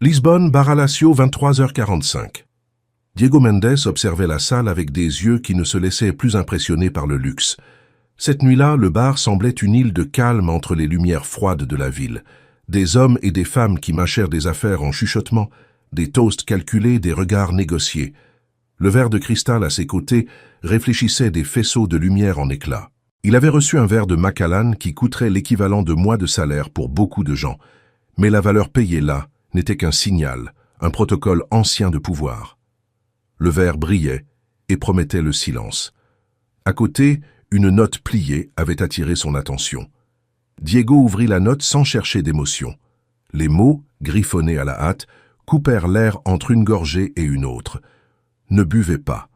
Lisbonne, Baralacio, 23h45. Diego Mendes observait la salle avec des yeux qui ne se laissaient plus impressionner par le luxe. Cette nuit-là, le bar semblait une île de calme entre les lumières froides de la ville. Des hommes et des femmes qui mâchèrent des affaires en chuchotement, des toasts calculés, des regards négociés. Le verre de cristal à ses côtés réfléchissait des faisceaux de lumière en éclats. Il avait reçu un verre de Macallan qui coûterait l'équivalent de mois de salaire pour beaucoup de gens. Mais la valeur payée là n'était qu'un signal, un protocole ancien de pouvoir. Le verre brillait et promettait le silence. À côté, une note pliée avait attiré son attention. Diego ouvrit la note sans chercher d'émotion. Les mots, griffonnés à la hâte, coupèrent l'air entre une gorgée et une autre. Ne buvez pas.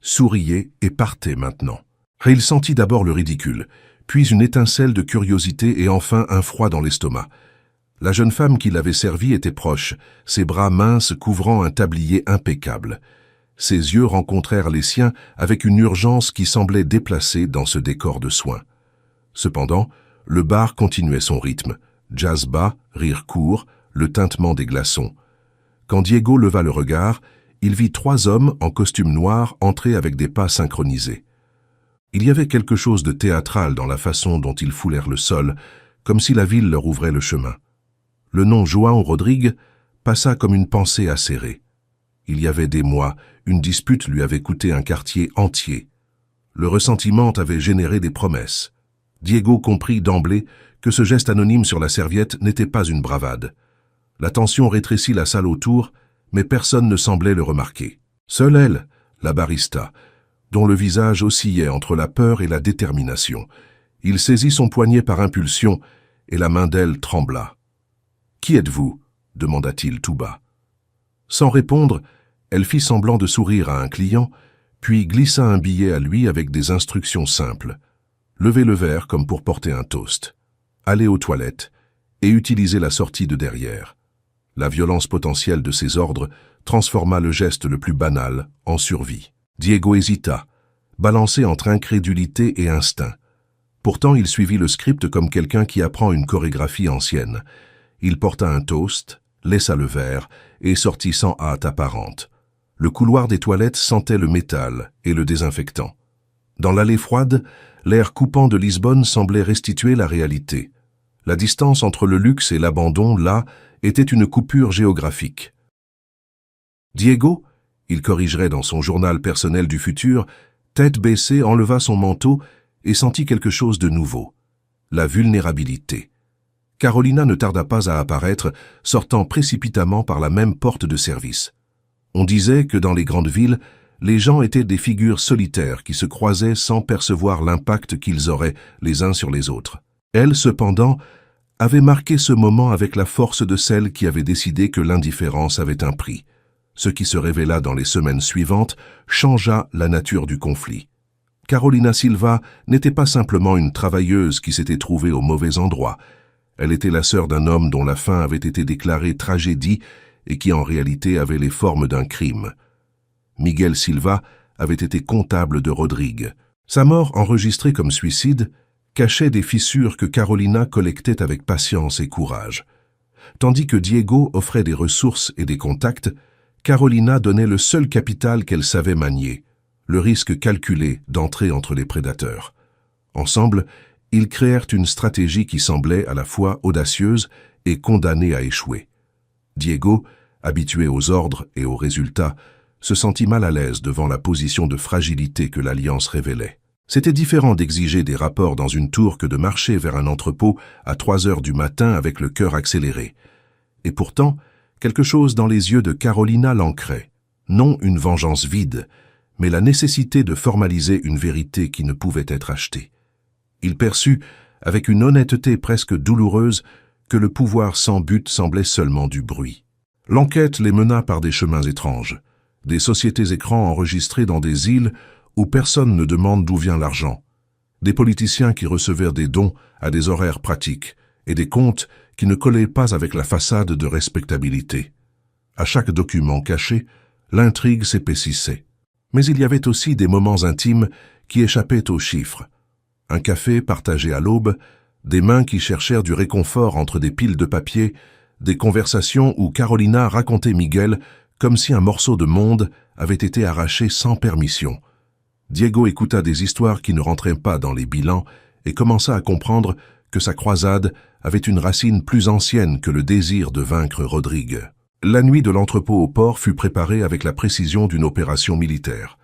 Souriez et partez maintenant. Et il sentit d'abord le ridicule, puis une étincelle de curiosité et enfin un froid dans l'estomac. La jeune femme qui l'avait servi était proche, ses bras minces couvrant un tablier impeccable. Ses yeux rencontrèrent les siens avec une urgence qui semblait déplacée dans ce décor de soins. Cependant, le bar continuait son rythme. Jazz bas, rire court, le tintement des glaçons. Quand Diego leva le regard, il vit 3 hommes en costume noir entrer avec des pas synchronisés. Il y avait quelque chose de théâtral dans la façon dont ils foulèrent le sol, comme si la ville leur ouvrait le chemin. Le nom João Rodrigue passa comme une pensée acérée. Il y avait des mois, une dispute lui avait coûté un quartier entier. Le ressentiment avait généré des promesses. Diego comprit d'emblée que ce geste anonyme sur la serviette n'était pas une bravade. La tension rétrécit la salle autour, mais personne ne semblait le remarquer. Seule elle, la barista, dont le visage oscillait entre la peur et la détermination. Il saisit son poignet par impulsion, et la main d'elle trembla. « Qui êtes-vous » demanda-t-il tout bas. Sans répondre, elle fit semblant de sourire à un client, puis glissa un billet à lui avec des instructions simples. Levez le verre comme pour porter un toast. Allez aux toilettes et utilisez la sortie de derrière. La violence potentielle de ces ordres transforma le geste le plus banal en survie. Diego hésita, balancé entre incrédulité et instinct. Pourtant, il suivit le script comme quelqu'un qui apprend une chorégraphie ancienne. Il porta un toast, laissa le verre et sortit sans hâte apparente. Le couloir des toilettes sentait le métal et le désinfectant. Dans l'allée froide, l'air coupant de Lisbonne semblait restituer la réalité. La distance entre le luxe et l'abandon, là, était une coupure géographique. Diego, il corrigerait dans son journal personnel du futur, tête baissée, enleva son manteau et sentit quelque chose de nouveau. La vulnérabilité. Carolina ne tarda pas à apparaître, sortant précipitamment par la même porte de service. On disait que dans les grandes villes, les gens étaient des figures solitaires qui se croisaient sans percevoir l'impact qu'ils auraient les uns sur les autres. Elle, cependant, avait marqué ce moment avec la force de celle qui avait décidé que l'indifférence avait un prix. Ce qui se révéla dans les semaines suivantes changea la nature du conflit. Carolina Silva n'était pas simplement une travailleuse qui s'était trouvée au mauvais endroit. Elle était la sœur d'un homme dont la fin avait été déclarée tragédie et qui en réalité avait les formes d'un crime. Miguel Silva avait été comptable de Rodrigue. Sa mort, enregistrée comme suicide, cachait des fissures que Carolina collectait avec patience et courage. Tandis que Diego offrait des ressources et des contacts, Carolina donnait le seul capital qu'elle savait manier, le risque calculé d'entrer entre les prédateurs. Ensemble, ils créèrent une stratégie qui semblait à la fois audacieuse et condamnée à échouer. Diego, habitué aux ordres et aux résultats, se sentit mal à l'aise devant la position de fragilité que l'alliance révélait. C'était différent d'exiger des rapports dans une tour que de marcher vers un entrepôt à 3 heures du matin avec le cœur accéléré. Et pourtant, quelque chose dans les yeux de Carolina l'ancrait. Non une vengeance vide, mais la nécessité de formaliser une vérité qui ne pouvait être achetée. Il perçut, avec une honnêteté presque douloureuse, que le pouvoir sans but semblait seulement du bruit. L'enquête les mena par des chemins étranges, des sociétés écrans enregistrées dans des îles où personne ne demande d'où vient l'argent, des politiciens qui recevaient des dons à des horaires pratiques et des comptes qui ne collaient pas avec la façade de respectabilité. À chaque document caché, l'intrigue s'épaississait. Mais il y avait aussi des moments intimes qui échappaient aux chiffres. Un café partagé à l'aube, des mains qui cherchèrent du réconfort entre des piles de papier, des conversations où Carolina racontait Miguel comme si un morceau de monde avait été arraché sans permission. Diego écouta des histoires qui ne rentraient pas dans les bilans et commença à comprendre que sa croisade avait une racine plus ancienne que le désir de vaincre Rodrigue. La nuit de l'entrepôt au port fut préparée avec la précision d'une opération militaire.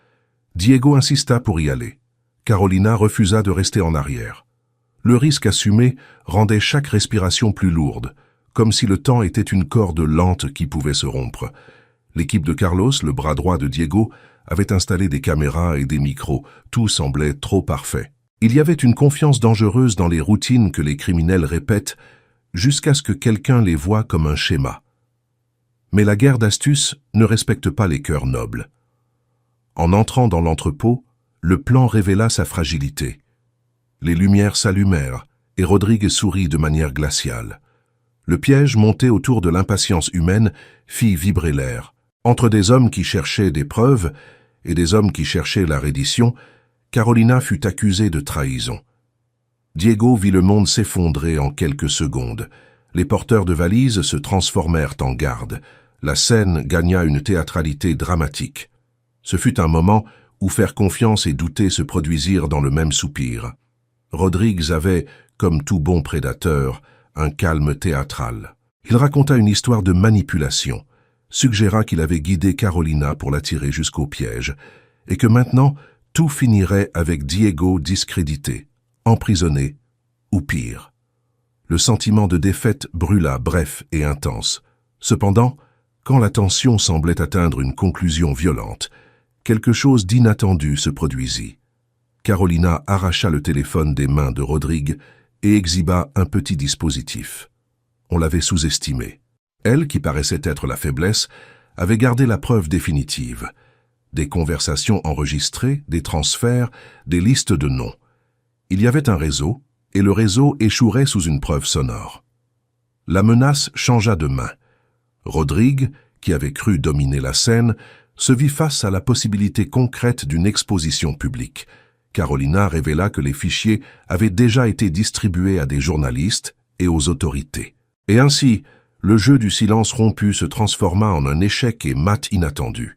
Diego insista pour y aller. Carolina refusa de rester en arrière. Le risque assumé rendait chaque respiration plus lourde, comme si le temps était une corde lente qui pouvait se rompre. L'équipe de Carlos, le bras droit de Diego, avait installé des caméras et des micros. Tout semblait trop parfait. Il y avait une confiance dangereuse dans les routines que les criminels répètent jusqu'à ce que quelqu'un les voie comme un schéma. Mais la guerre d'astuce ne respecte pas les cœurs nobles. En entrant dans l'entrepôt, le plan révéla sa fragilité. Les lumières s'allumèrent et Rodrigue sourit de manière glaciale. Le piège monté autour de l'impatience humaine fit vibrer l'air. Entre des hommes qui cherchaient des preuves et des hommes qui cherchaient la reddition, Carolina fut accusée de trahison. Diego vit le monde s'effondrer en quelques secondes. Les porteurs de valises se transformèrent en gardes. La scène gagna une théâtralité dramatique. Ce fut un moment où faire confiance et douter se produisirent dans le même soupir. Rodrigues avait, comme tout bon prédateur, un calme théâtral. Il raconta une histoire de manipulation, suggéra qu'il avait guidé Carolina pour l'attirer jusqu'au piège, et que maintenant tout finirait avec Diego discrédité, emprisonné, ou pire. Le sentiment de défaite brûla, bref et intense. Cependant, quand la tension semblait atteindre une conclusion violente, quelque chose d'inattendu se produisit. Carolina arracha le téléphone des mains de Rodrigue et exhiba un petit dispositif. On l'avait sous-estimé. Elle, qui paraissait être la faiblesse, avait gardé la preuve définitive. Des conversations enregistrées, des transferts, des listes de noms. Il y avait un réseau, et le réseau échouerait sous une preuve sonore. La menace changea de main. Rodrigue, qui avait cru dominer la scène, se vit face à la possibilité concrète d'une exposition publique. Carolina révéla que les fichiers avaient déjà été distribués à des journalistes et aux autorités. Et ainsi, le jeu du silence rompu se transforma en un échec et mat inattendu.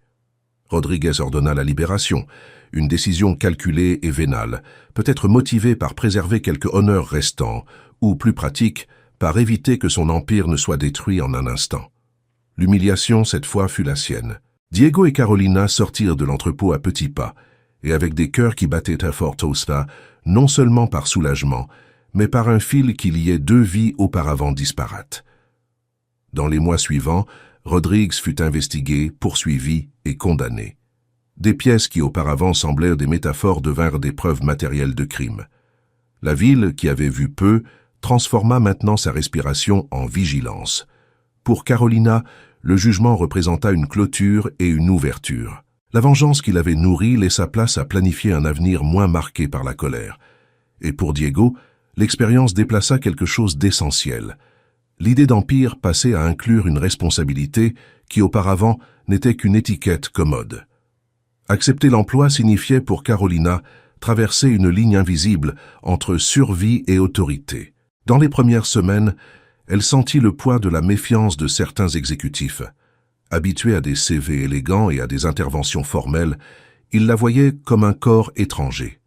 Rodriguez ordonna la libération, une décision calculée et vénale, peut-être motivée par préserver quelque honneur restant, ou plus pratique, par éviter que son empire ne soit détruit en un instant. L'humiliation, cette fois, fut la sienne. Diego et Carolina sortirent de l'entrepôt à petits pas, et avec des cœurs qui battaient à forte tosta, non seulement par soulagement, mais par un fil qui liait deux vies auparavant disparates. Dans les mois suivants, Rodrigues fut investigué, poursuivi et condamné. Des pièces qui auparavant semblaient des métaphores devinrent des preuves matérielles de crime. La ville, qui avait vu peu, transforma maintenant sa respiration en vigilance. Pour Carolina, le jugement représenta une clôture et une ouverture. La vengeance qu'il avait nourrie laissa place à planifier un avenir moins marqué par la colère. Et pour Diego, l'expérience déplaça quelque chose d'essentiel. L'idée d'empire passait à inclure une responsabilité qui auparavant n'était qu'une étiquette commode. Accepter l'emploi signifiait pour Carolina traverser une ligne invisible entre survie et autorité. Dans les premières semaines, elle sentit le poids de la méfiance de certains exécutifs. Habituée à des CV élégants et à des interventions formelles, il la voyait comme un corps étranger.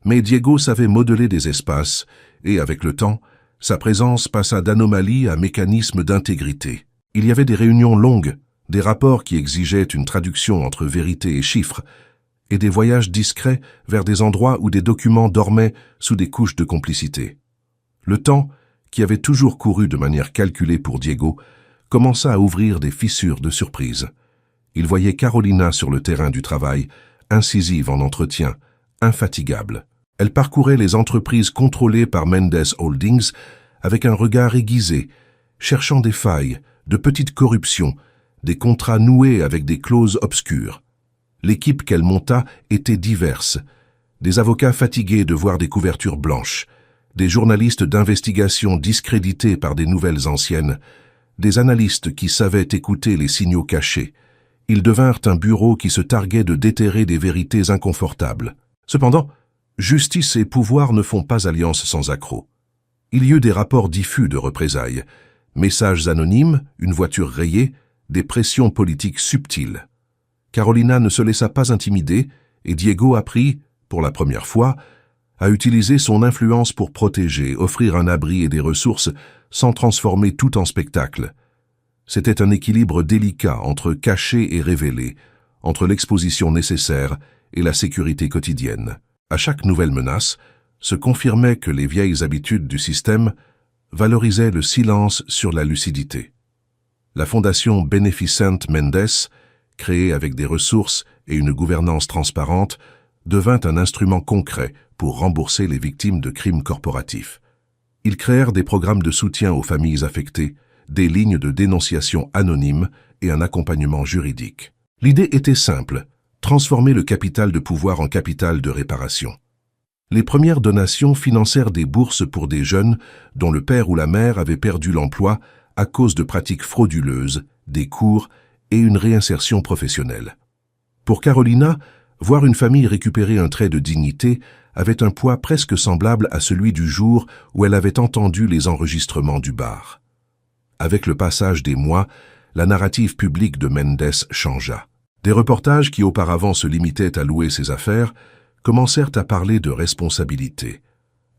Mais Diego savait modeler des espaces et, avec le temps, sa présence passa d'anomalie à mécanisme d'intégrité. Il y avait des réunions longues, des rapports qui exigeaient une traduction entre vérité et chiffres, et des voyages discrets vers des endroits où des documents dormaient sous des couches de complicité. Le temps, qui avait toujours couru de manière calculée pour Diego, commença à ouvrir des fissures de surprise. Il voyait Carolina sur le terrain du travail, incisive en entretien, infatigable. Elle parcourait les entreprises contrôlées par Mendes Holdings avec un regard aiguisé, cherchant des failles, de petites corruptions, des contrats noués avec des clauses obscures. L'équipe qu'elle monta était diverse. Des avocats fatigués de voir des couvertures blanches, des journalistes d'investigation discrédités par des nouvelles anciennes, des analystes qui savaient écouter les signaux cachés. Ils devinrent un bureau qui se targuait de déterrer des vérités inconfortables. Cependant, justice et pouvoir ne font pas alliance sans accroc. Il y eut des rapports diffus de représailles, Messages anonymes, une voiture rayée, des pressions politiques subtiles. Carolina ne se laissa pas intimider et Diego apprit, pour la première fois, à utiliser son influence pour protéger, offrir un abri et des ressources sans transformer tout en spectacle. C'était un équilibre délicat entre cacher et révéler, entre l'exposition nécessaire et la sécurité quotidienne. À chaque nouvelle menace, se confirmait que les vieilles habitudes du système valorisaient le silence sur la lucidité. La fondation Beneficent Mendes, créée avec des ressources et une gouvernance transparente, devint un instrument concret pour rembourser les victimes de crimes corporatifs. Ils créèrent des programmes de soutien aux familles affectées, des lignes de dénonciation anonymes et un accompagnement juridique. L'idée était simple, transformer le capital de pouvoir en capital de réparation. Les premières donations financèrent des bourses pour des jeunes dont le père ou la mère avait perdu l'emploi à cause de pratiques frauduleuses, des cours et une réinsertion professionnelle. Pour Carolina, voir une famille récupérer un trait de dignité avait un poids presque semblable à celui du jour où elle avait entendu les enregistrements du bar. Avec le passage des mois, la narrative publique de Mendes changea. Des reportages qui auparavant se limitaient à louer ses affaires commencèrent à parler de responsabilité.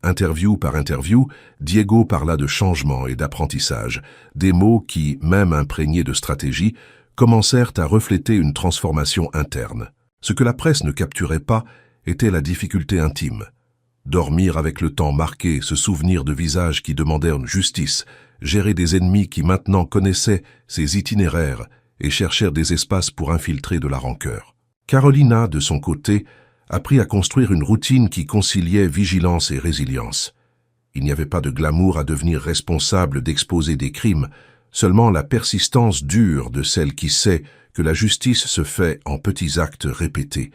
Interview par interview, Diego parla de changement et d'apprentissage, des mots qui, même imprégnés de stratégie, commencèrent à refléter une transformation interne. Ce que la presse ne capturait pas était la difficulté intime. Dormir avec le temps marqué, se souvenir de visages qui demandèrent justice, gérer des ennemis qui maintenant connaissaient ses itinéraires et cherchèrent des espaces pour infiltrer de la rancœur. Carolina, de son côté, apprit à construire une routine qui conciliait vigilance et résilience. Il n'y avait pas de glamour à devenir responsable d'exposer des crimes, seulement la persistance dure de celle qui sait que la justice se fait en petits actes répétés.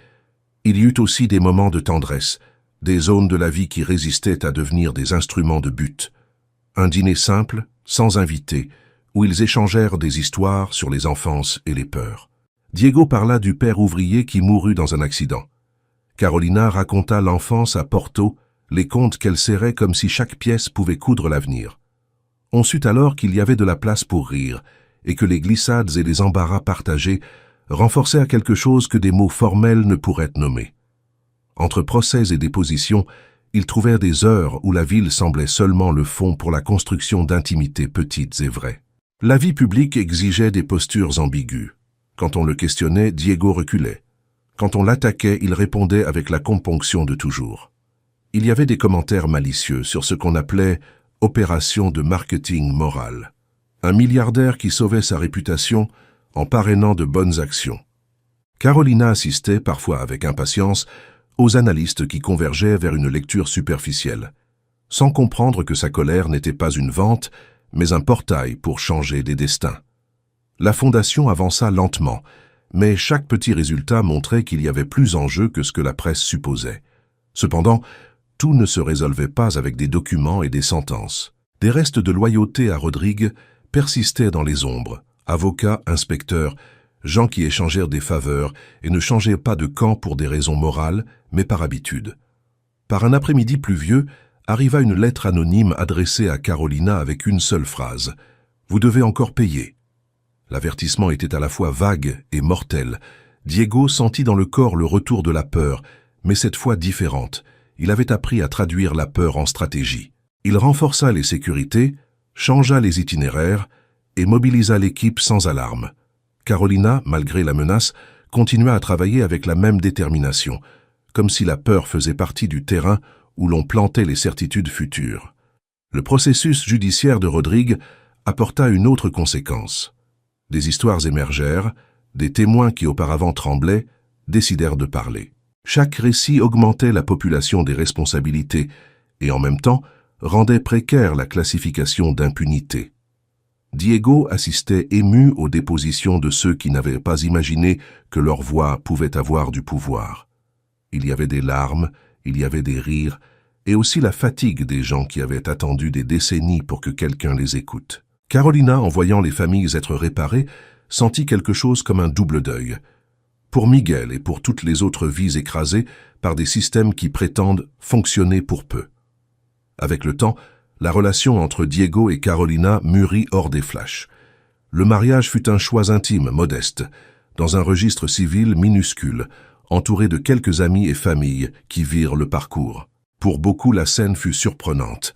Il y eut aussi des moments de tendresse, des zones de la vie qui résistaient à devenir des instruments de but. Un dîner simple, sans invité, où ils échangèrent des histoires sur les enfances et les peurs. Diego parla du père ouvrier qui mourut dans un accident. Carolina raconta l'enfance à Porto, les contes qu'elle serrait comme si chaque pièce pouvait coudre l'avenir. On sut alors qu'il y avait de la place pour rire, et que les glissades et les embarras partagés renforcèrent quelque chose que des mots formels ne pourraient nommer. Entre procès et dépositions, ils trouvèrent des heures où la ville semblait seulement le fond pour la construction d'intimités petites et vraies. La vie publique exigeait des postures ambiguës. Quand on le questionnait, Diego reculait. Quand on l'attaquait, il répondait avec la componction de toujours. Il y avait des commentaires malicieux sur ce qu'on appelait « opération de marketing moral ». Un milliardaire qui sauvait sa réputation en parrainant de bonnes actions. Carolina assistait, parfois avec impatience, aux analystes qui convergeaient vers une lecture superficielle, sans comprendre que sa colère n'était pas une vente, mais un portail pour changer des destins. La fondation avança lentement, mais chaque petit résultat montrait qu'il y avait plus en jeu que ce que la presse supposait. Cependant, tout ne se résolvait pas avec des documents et des sentences. Des restes de loyauté à Rodrigue persistaient dans les ombres, avocats, inspecteurs, gens qui échangèrent des faveurs et ne changeaient pas de camp pour des raisons morales, mais par habitude. Par un après-midi pluvieux, arriva une lettre anonyme adressée à Carolina avec une seule phrase « Vous devez encore payer ». L'avertissement était à la fois vague et mortel. Diego sentit dans le corps le retour de la peur, mais cette fois différente. Il avait appris à traduire la peur en stratégie. Il renforça les sécurités, changea les itinéraires et mobilisa l'équipe sans alarme. Carolina, malgré la menace, continua à travailler avec la même détermination, comme si la peur faisait partie du terrain où l'on plantait les certitudes futures. Le processus judiciaire de Rodrigue apporta une autre conséquence. Des histoires émergèrent, des témoins qui auparavant tremblaient décidèrent de parler. Chaque récit augmentait la population des responsabilités et en même temps rendait précaire la classification d'impunité. Diego assistait ému aux dépositions de ceux qui n'avaient pas imaginé que leur voix pouvait avoir du pouvoir. Il y avait des larmes, il y avait des rires, et aussi la fatigue des gens qui avaient attendu des décennies pour que quelqu'un les écoute. Carolina, en voyant les familles être réparées, sentit quelque chose comme un double deuil. Pour Miguel et pour toutes les autres vies écrasées par des systèmes qui prétendent fonctionner pour peu. Avec le temps, La relation entre Diego et Carolina mûrit hors des flashs. Le mariage fut un choix intime, modeste, dans un registre civil minuscule, entouré de quelques amis et familles qui virent le parcours. Pour beaucoup, la scène fut surprenante.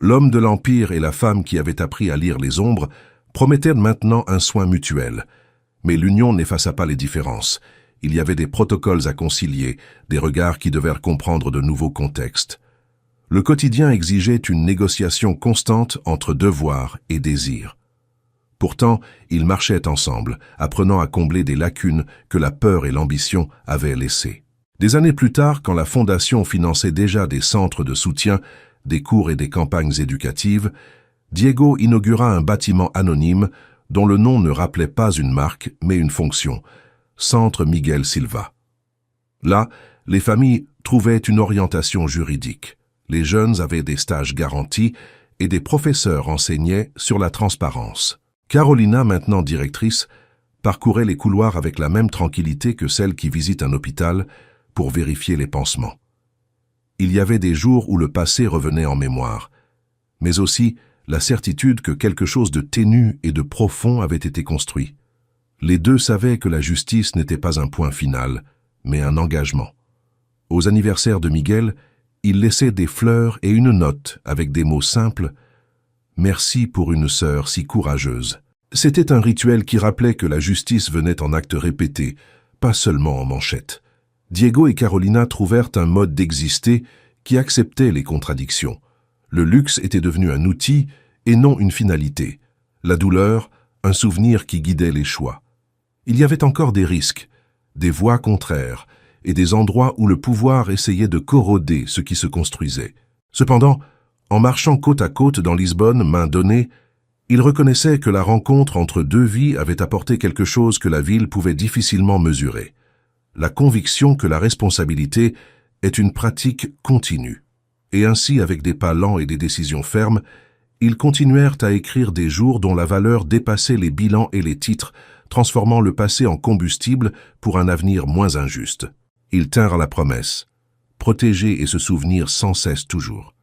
L'homme de l'Empire et la femme qui avait appris à lire les ombres promettaient maintenant un soin mutuel. Mais l'union n'effaça pas les différences. Il y avait des protocoles à concilier, des regards qui devaient comprendre de nouveaux contextes. Le quotidien exigeait une négociation constante entre devoir et désir. Pourtant, ils marchaient ensemble, apprenant à combler des lacunes que la peur et l'ambition avaient laissées. Des années plus tard, quand la Fondation finançait déjà des centres de soutien, des cours et des campagnes éducatives, Diego inaugura un bâtiment anonyme dont le nom ne rappelait pas une marque, mais une fonction, Centre Miguel Silva. Là, les familles trouvaient une orientation juridique. Les jeunes avaient des stages garantis et des professeurs enseignaient sur la transparence. Carolina, maintenant directrice, parcourait les couloirs avec la même tranquillité que celle qui visite un hôpital pour vérifier les pansements. Il y avait des jours où le passé revenait en mémoire, mais aussi la certitude que quelque chose de ténu et de profond avait été construit. Les deux savaient que la justice n'était pas un point final, mais un engagement. Aux anniversaires de Miguel, il laissait des fleurs et une note avec des mots simples « Merci pour une sœur si courageuse ». C'était un rituel qui rappelait que la justice venait en actes répétés, pas seulement en manchettes. Diego et Carolina trouvèrent un mode d'exister qui acceptait les contradictions. Le luxe était devenu un outil et non une finalité. La douleur, un souvenir qui guidait les choix. Il y avait encore des risques, des voies contraires et des endroits où le pouvoir essayait de corroder ce qui se construisait. Cependant, en marchant côte à côte dans Lisbonne, main donnée, il reconnaissait que la rencontre entre deux vies avait apporté quelque chose que la ville pouvait difficilement mesurer. La conviction que la responsabilité est une pratique continue. Et ainsi, avec des pas lents et des décisions fermes, ils continuèrent à écrire des jours dont la valeur dépassait les bilans et les titres, transformant le passé en combustible pour un avenir moins injuste. Ils tinrent la promesse, protéger et se souvenir sans cesse toujours.